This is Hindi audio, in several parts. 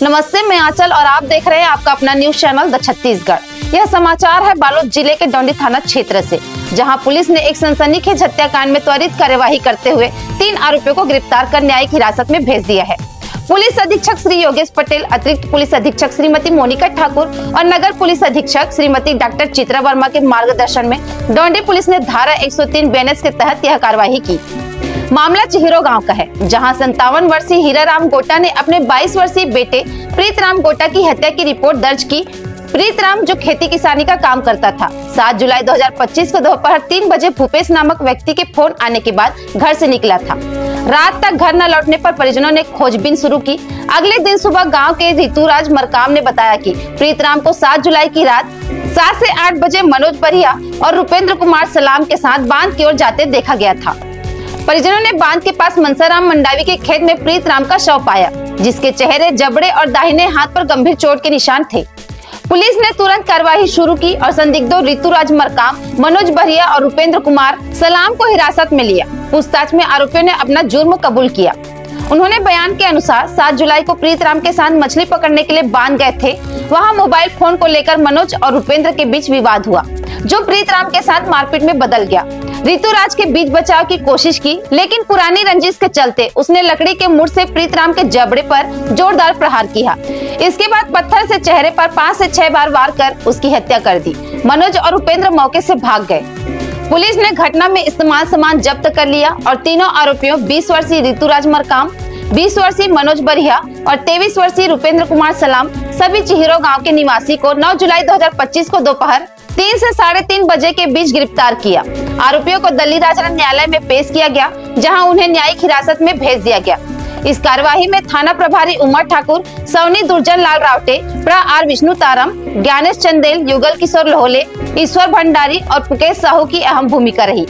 नमस्ते, मैं आंचल और आप देख रहे हैं आपका अपना न्यूज चैनल द छत्तीसगढ़। यह समाचार है बालोद जिले के डोंडी थाना क्षेत्र से, जहां पुलिस ने एक सनसनीखेज हत्याकांड में त्वरित कार्यवाही करते हुए 3 आरोपियों को गिरफ्तार कर न्यायिक हिरासत में भेज दिया है। पुलिस अधीक्षक श्री योगेश पटेल, अतिरिक्त पुलिस अधीक्षक श्रीमती मोनिका ठाकुर और नगर पुलिस अधीक्षक श्रीमती डॉक्टर चित्रा वर्मा के मार्गदर्शन में डोंडी पुलिस ने धारा 103 BNS के तहत यह कार्रवाई की। मामला चिहिरो गांव का है, जहां 57 वर्षीय हीराराम गोटा ने अपने 22 वर्षीय बेटे प्रीतराम गोटा की हत्या की रिपोर्ट दर्ज की। प्रीतराम जो खेती किसानी का काम करता था, 7 जुलाई 2025 को दोपहर 3 बजे भूपेश नामक व्यक्ति के फोन आने के बाद घर से निकला था। रात तक घर न लौटने पर परिजनों ने खोजबीन शुरू की। अगले दिन सुबह गांव के ऋतुराज मरकाम ने बताया कि प्रीतराम को 7 जुलाई की रात 7 से 8 बजे मनोज बरिया और रुपेंद्र कुमार सलाम के साथ बांध की ओर जाते देखा गया था। परिजनों ने बांध के पास मनसाराम मंडावी के खेत में प्रीतराम का शव पाया, जिसके चेहरे, जबड़े और दाहिने हाथ पर गंभीर चोट के निशान थे। पुलिस ने तुरंत कार्रवाई शुरू की और संदिग्धों ऋतुराज मरकाम, मनोज बरिया और रुपेंद्र कुमार सलाम को हिरासत में लिया। पूछताछ में आरोपियों ने अपना जुर्म कबूल किया। उन्होंने बयान के अनुसार 7 जुलाई को प्रीतराम के साथ मछली पकड़ने के लिए बांध गए थे। वहां मोबाइल फोन को लेकर मनोज और रुपेंद्र के बीच विवाद हुआ, जो प्रीतराम के साथ मारपीट में बदल गया। ऋतुराज के बीच बचाव की कोशिश की, लेकिन पुरानी रंजिश के चलते उसने लकड़ी के मुड़ से प्रीतराम के जबड़े पर जोरदार प्रहार किया। इसके बाद पत्थर से चेहरे पर 5 से 6 बार वार कर उसकी हत्या कर दी। मनोज और रुपेंद्र मौके से भाग गए। पुलिस ने घटना में इस्तेमाल सामान जब्त कर लिया और तीनों आरोपियों 20 वर्षीय ऋतुराज मरकाम, 20 वर्षीय मनोज बरिया और 23 वर्षीय रुपेंद्र कुमार सलाम सभी चिहिरो गांव के निवासी को 9 जुलाई 2025 को दोपहर 3 से 3:30 बजे के बीच गिरफ्तार किया। आरोपियों को दिल्ली राजन न्यायालय में पेश किया गया, जहां उन्हें न्यायिक हिरासत में भेज दिया गया। इस कार्यवाही में थाना प्रभारी उमा ठाकुर, सवनी दुर्जन लाल रावटे, प्रा आर विष्णु तारम, ज्ञानेश चंदेल, युगल किशोर लोहले, ईश्वर भंडारी और मुकेश साहू की अहम भूमिका रही।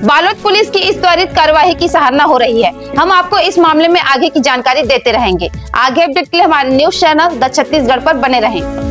बालोद पुलिस की इस त्वरित कार्यवाही की सराहना हो रही है। हम आपको इस मामले में आगे की जानकारी देते रहेंगे। आगे अपडेट के लिए हमारे न्यूज चैनल द छत्तीसगढ़ पर बने रहें।